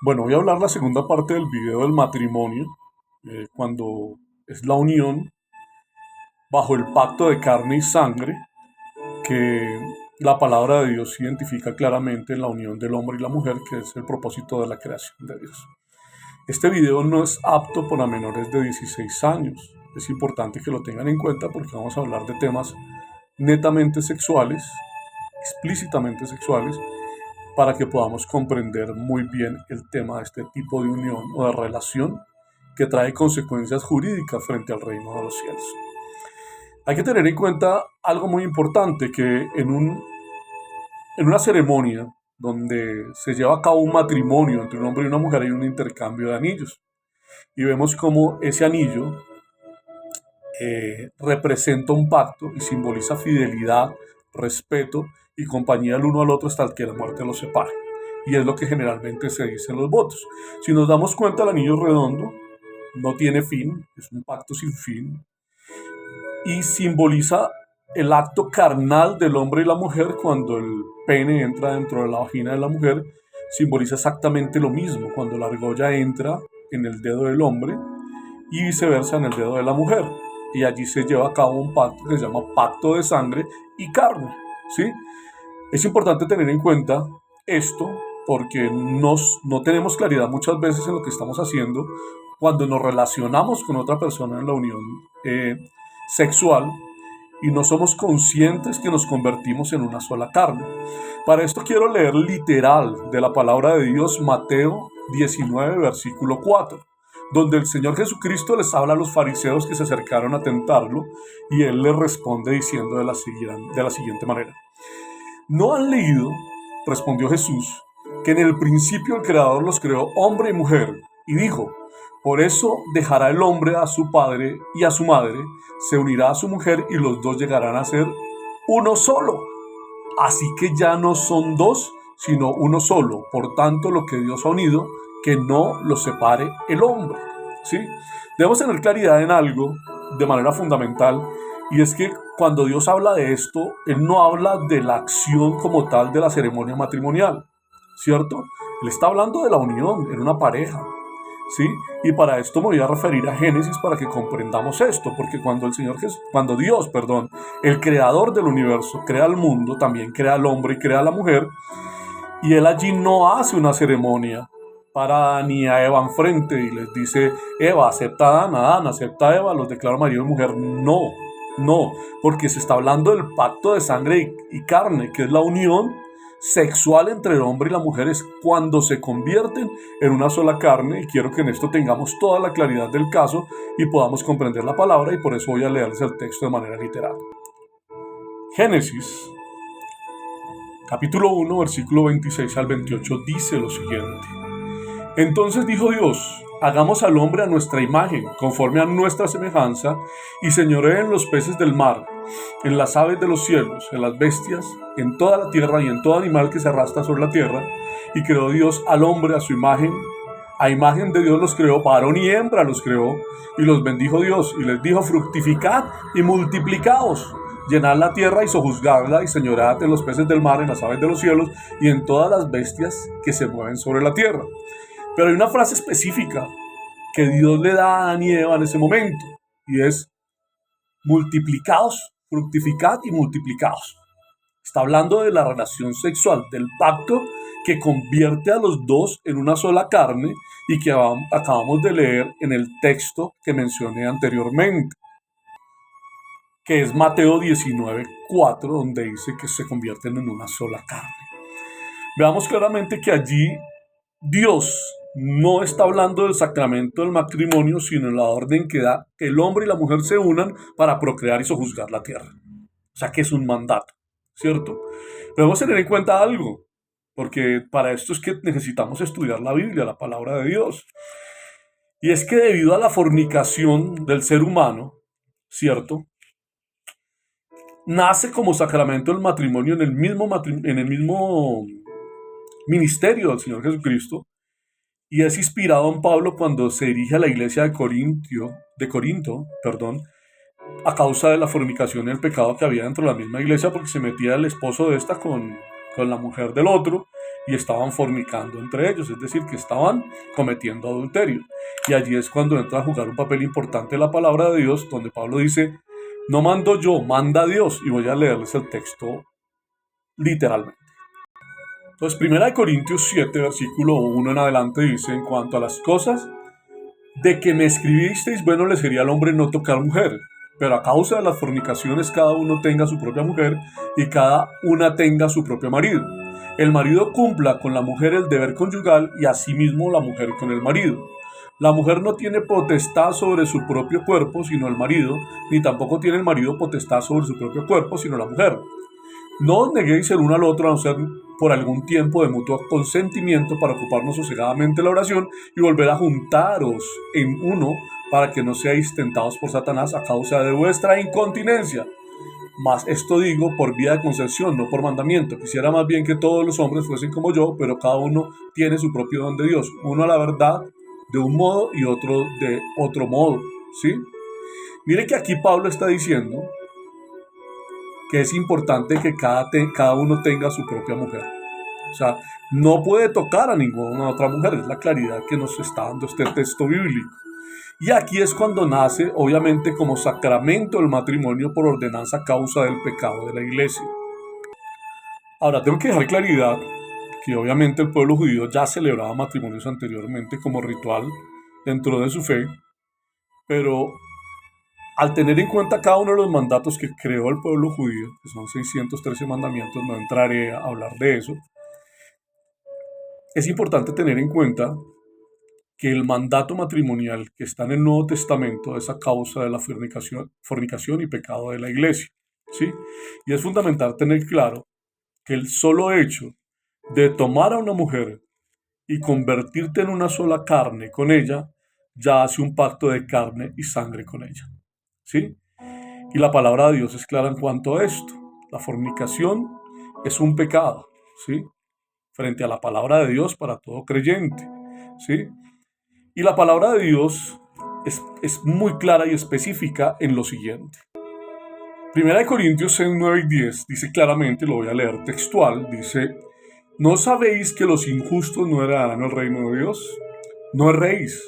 Bueno, voy a hablar la segunda parte del video del matrimonio, cuando es la unión bajo el pacto de carne y sangre, que la palabra de Dios identifica claramente en la unión del hombre y la mujer, que es el propósito de la creación de Dios. Este video no es apto para menores de 16 años. Es importante que lo tengan en cuenta porque vamos a hablar de temas netamente sexuales, explícitamente sexuales, para que podamos comprender muy bien el tema de este tipo de unión o de relación que trae consecuencias jurídicas frente al reino de los cielos. Hay que tener en cuenta algo muy importante, que en una ceremonia donde se lleva a cabo un matrimonio entre un hombre y una mujer hay un intercambio de anillos. Y vemos cómo ese anillo representa un pacto y simboliza fidelidad, respeto y compañía el uno al otro hasta que la muerte los separe. Y es lo que generalmente se dice en los votos. Si nos damos cuenta, el anillo redondo no tiene fin, es un pacto sin fin, y simboliza el acto carnal del hombre y la mujer cuando el pene entra dentro de la vagina de la mujer. Simboliza exactamente lo mismo cuando la argolla entra en el dedo del hombre y viceversa en el dedo de la mujer. Y allí se lleva a cabo un pacto que se llama pacto de sangre y carne, ¿sí? Es importante tener en cuenta esto porque no tenemos claridad muchas veces en lo que estamos haciendo cuando nos relacionamos con otra persona en la unión sexual y no somos conscientes que nos convertimos en una sola carne. Para esto quiero leer literal de la palabra de Dios Mateo 19, versículo 4, donde el Señor Jesucristo les habla a los fariseos que se acercaron a tentarlo y Él les responde diciendo de la siguiente manera. ¿No han leído, respondió Jesús, que en el principio el Creador los creó hombre y mujer? Y dijo, por eso dejará el hombre a su padre y a su madre, se unirá a su mujer y los dos llegarán a ser uno solo. Así que ya no son dos, sino uno solo. Por tanto, lo que Dios ha unido, que no lo separe el hombre. ¿Sí? Debemos tener claridad en algo de manera fundamental, y es que cuando Dios habla de esto, Él no habla de la acción como tal de la ceremonia matrimonial, ¿cierto? Él está hablando de la unión en una pareja, ¿sí? Y para esto me voy a referir a Génesis para que comprendamos esto, porque cuando Dios, el creador del universo, crea el mundo, también crea al hombre y crea a la mujer, y Él allí no hace una ceremonia para Adán y a Eva enfrente y les dice, Eva, acepta a Adán, Adán, acepta a Eva, los declara marido y mujer. No, no, porque se está hablando del pacto de sangre y carne, que es la unión sexual entre el hombre y la mujer, es cuando se convierten en una sola carne, y quiero que en esto tengamos toda la claridad del caso y podamos comprender la palabra, y por eso voy a leerles el texto de manera literal. Génesis capítulo 1, versículo 26 al 28 dice lo siguiente. Entonces dijo Dios, hagamos al hombre a nuestra imagen, conforme a nuestra semejanza, y señoree en los peces del mar, en las aves de los cielos, en las bestias, en toda la tierra y en todo animal que se arrastra sobre la tierra. Y creó Dios al hombre a su imagen. A imagen de Dios los creó, varón y hembra los creó, y los bendijo Dios, y les dijo, fructificad y multiplicaos, llenad la tierra y sojuzgadla, y señoread en los peces del mar, en las aves de los cielos, y en todas las bestias que se mueven sobre la tierra. Pero hay una frase específica que Dios le da a Adán y Eva en ese momento, y es, multiplicaos, fructificad y multiplicaos. Está hablando de la relación sexual, del pacto que convierte a los dos en una sola carne y que acabamos de leer en el texto que mencioné anteriormente, que es Mateo 19:4, donde dice que se convierten en una sola carne. Veamos claramente que allí Dios no está hablando del sacramento del matrimonio, sino en la orden que da que el hombre y la mujer se unan para procrear y sojuzgar la tierra. O sea que es un mandato, ¿cierto? Pero debemos tener en cuenta algo, porque para esto es que necesitamos estudiar la Biblia, la palabra de Dios. Y es que debido a la fornicación del ser humano, ¿cierto? Nace como sacramento el matrimonio en el mismo ministerio del Señor Jesucristo, y es inspirado en Pablo cuando se dirige a la iglesia de Corinto, a causa de la fornicación y el pecado que había dentro de la misma iglesia, porque se metía el esposo de esta con la mujer del otro, y estaban fornicando entre ellos, es decir, que estaban cometiendo adulterio. Y allí es cuando entra a jugar un papel importante la palabra de Dios, donde Pablo dice, no mando yo, manda Dios, y voy a leerles el texto literalmente. Entonces, 1 Corintios 7, versículo 1 en adelante dice, en cuanto a las cosas de que me escribisteis, bueno le sería al hombre no tocar mujer, pero a causa de las fornicaciones cada uno tenga su propia mujer y cada una tenga su propio marido. El marido cumpla con la mujer el deber conyugal y asimismo la mujer con el marido. La mujer no tiene potestad sobre su propio cuerpo sino el marido, ni tampoco tiene el marido potestad sobre su propio cuerpo sino la mujer. No os neguéis el uno al otro a no ser por algún tiempo de mutuo consentimiento para ocuparnos sosegadamente la oración y volver a juntaros en uno para que no seáis tentados por Satanás a causa de vuestra incontinencia. Mas esto digo por vía de concesión, no por mandamiento. Quisiera más bien que todos los hombres fuesen como yo, pero cada uno tiene su propio don de Dios. Uno a la verdad de un modo y otro de otro modo, ¿sí? Mire que aquí Pablo está diciendo que es importante que cada uno tenga su propia mujer. O sea, no puede tocar a ninguna otra mujer, es la claridad que nos está dando este texto bíblico. Y aquí es cuando nace, obviamente, como sacramento el matrimonio por ordenanza a causa del pecado de la iglesia. Ahora, tengo que dejar claridad que obviamente el pueblo judío ya celebraba matrimonios anteriormente como ritual dentro de su fe, pero al tener en cuenta cada uno de los mandatos que creó el pueblo judío, que son 613 mandamientos, no entraré a hablar de eso, es importante tener en cuenta que el mandato matrimonial que está en el Nuevo Testamento es a causa de la fornicación y pecado de la iglesia, ¿sí? Y es fundamental tener claro que el solo hecho de tomar a una mujer y convertirte en una sola carne con ella, ya hace un pacto de carne y sangre con ella, ¿sí? Y la palabra de Dios es clara en cuanto a esto. La fornicación es un pecado, ¿sí? Frente a la palabra de Dios para todo creyente, ¿sí? Y la palabra de Dios es muy clara y específica en lo siguiente. 1 Corintios 6, 9 y 10 dice claramente, lo voy a leer textual, dice, ¿no sabéis que los injustos no heredarán el reino de Dios? No erréis,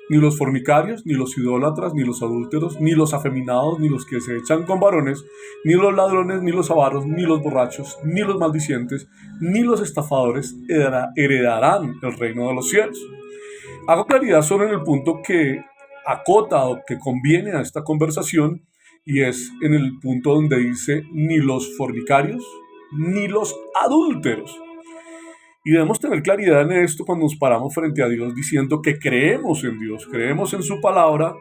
ni los fornicarios, ni los idólatras, ni los adúlteros, ni los afeminados, ni los que se echan con varones, ni los ladrones, ni los avaros, ni los borrachos, ni los maldicientes, ni los estafadores heredarán el reino de los cielos. Hago claridad solo en el punto que acota o que conviene a esta conversación, y es en el punto donde dice ni los fornicarios ni los adúlteros. Y debemos tener claridad en esto cuando nos paramos frente a Dios diciendo que creemos en Dios, creemos en su palabra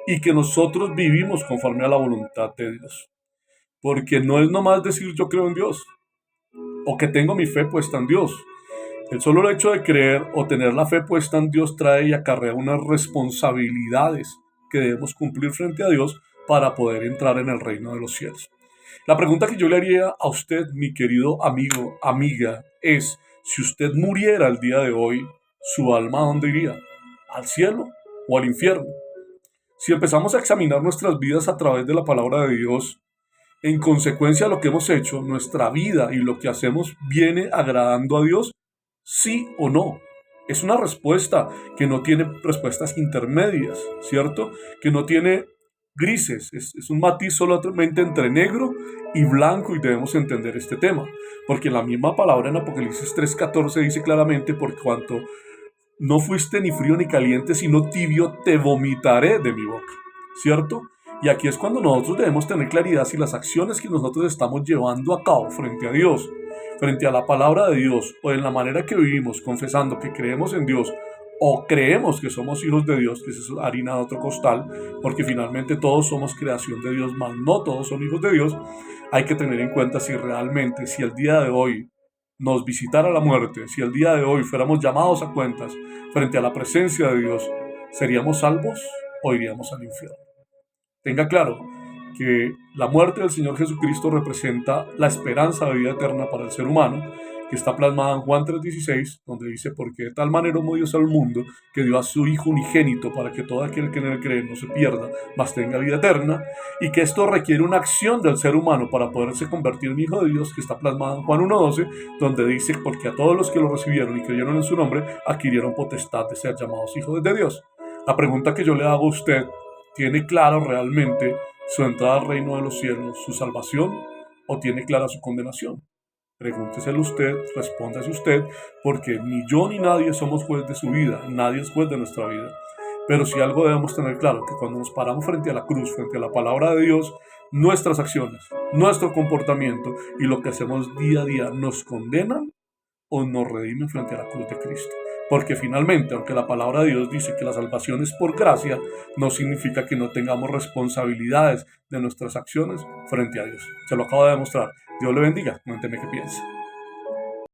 y que nosotros vivimos conforme a la voluntad de Dios. Porque no es nomás decir yo creo en Dios o que tengo mi fe puesta en Dios. El solo hecho de creer o tener la fe puesta en Dios trae y acarrea unas responsabilidades que debemos cumplir frente a Dios para poder entrar en el reino de los cielos. La pregunta que yo le haría a usted, mi querido amigo, amiga, es, si usted muriera el día de hoy, ¿su alma a dónde iría? ¿Al cielo o al infierno? Si empezamos a examinar nuestras vidas a través de la palabra de Dios, en consecuencia de lo que hemos hecho, nuestra vida y lo que hacemos viene agradando a Dios, ¿sí o no? Es una respuesta que no tiene respuestas intermedias, ¿cierto? Que no tiene grises, es un matiz solamente entre negro y blanco, y debemos entender este tema, porque la misma palabra en Apocalipsis 3:14 dice claramente, por cuanto no fuiste ni frío ni caliente, sino tibio, te vomitaré de mi boca, ¿cierto? Y aquí es cuando nosotros debemos tener claridad si las acciones que nosotros estamos llevando a cabo frente a Dios, frente a la palabra de Dios, o en la manera que vivimos, confesando que creemos en Dios, o creemos que somos hijos de Dios, que es harina de otro costal, porque finalmente todos somos creación de Dios, mas no todos son hijos de Dios. Hay que tener en cuenta si realmente, si el día de hoy nos visitara la muerte, si el día de hoy fuéramos llamados a cuentas frente a la presencia de Dios, ¿seríamos salvos o iríamos al infierno? Tenga claro que la muerte del Señor Jesucristo representa la esperanza de vida eterna para el ser humano, que está plasmada en Juan 3:16, donde dice, porque de tal manera amó Dios al mundo, que dio a su Hijo unigénito, para que todo aquel que en él cree no se pierda, mas tenga vida eterna, y que esto requiere una acción del ser humano para poderse convertir en hijo de Dios, que está plasmada en Juan 1:12, donde dice, porque a todos los que lo recibieron y creyeron en su nombre, adquirieron potestad de ser llamados hijos de Dios. La pregunta que yo le hago a usted, ¿tiene claro realmente su entrada al reino de los cielos, su salvación, o tiene clara su condenación? Pregúnteselo usted, respóndase usted, porque ni yo ni nadie somos juez de su vida, nadie es juez de nuestra vida. Pero si algo debemos tener claro, que cuando nos paramos frente a la cruz, frente a la palabra de Dios, nuestras acciones, nuestro comportamiento y lo que hacemos día a día nos condenan o nos redimen frente a la cruz de Cristo. Porque finalmente, aunque la palabra de Dios dice que la salvación es por gracia, no significa que no tengamos responsabilidades de nuestras acciones frente a Dios. Se lo acabo de demostrar. Dios le bendiga. Cuénteme qué piensa.